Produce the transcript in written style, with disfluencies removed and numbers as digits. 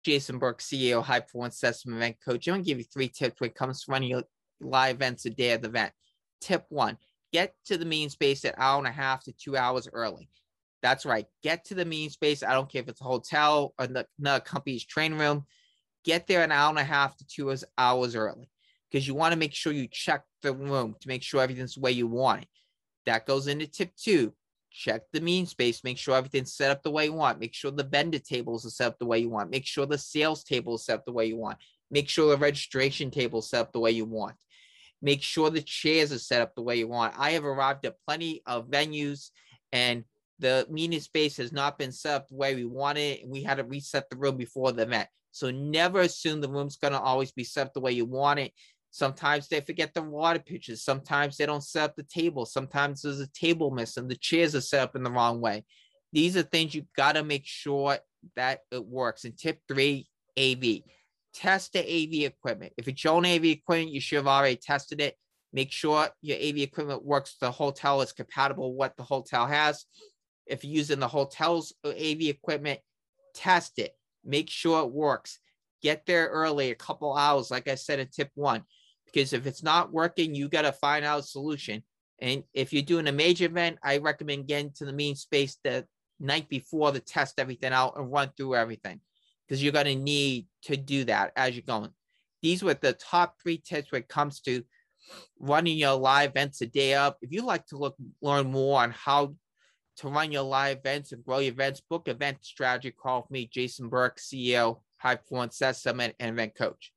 Jason Burke, CEO, High Performance System Event Coach. I'm going to give you 3 tips when it comes to running your live events the day of the event. Tip 1, get to the meeting space an hour and a half to 2 hours early. That's right. Get to the meeting space. I don't care if it's a hotel or another company's training room. Get there an hour and a half to 2 hours early, because you want to make sure you check the room to make sure everything's the way you want it. That goes into tip 2. Check the meeting space. Make sure everything's set up the way you want. Make sure the vendor tables are set up the way you want. Make sure the sales table is set up the way you want. Make sure the registration table is set up the way you want. Make sure the chairs are set up the way you want. I have arrived at plenty of venues and the meeting space has not been set up the way we wanted it, and we had to reset the room before the event. So never assume the room's going to always be set up the way you want it. Sometimes they forget the water pitchers. Sometimes they don't set up the table. Sometimes there's a table missing. The chairs are set up in the wrong way. These are things you've got to make sure that it works. And tip 3, AV. Test the AV equipment. If it's your own AV equipment, you should have already tested it. Make sure your AV equipment works. The hotel is compatible with what the hotel has. If you're using the hotel's AV equipment, test it. Make sure it works. Get there early, a couple hours, like I said in tip 1, because if it's not working, you got to find out a solution. And if you're doing a major event, I recommend getting to the meeting space the night before to test everything out and run through everything, because you're going to need to do that as you're going. These were the top 3 tips when it comes to running your live events a day up. If you'd like to learn more on how to run your live events and grow your events, book event strategy, call me, Jason Burke, CEO, High Performance System and event coach.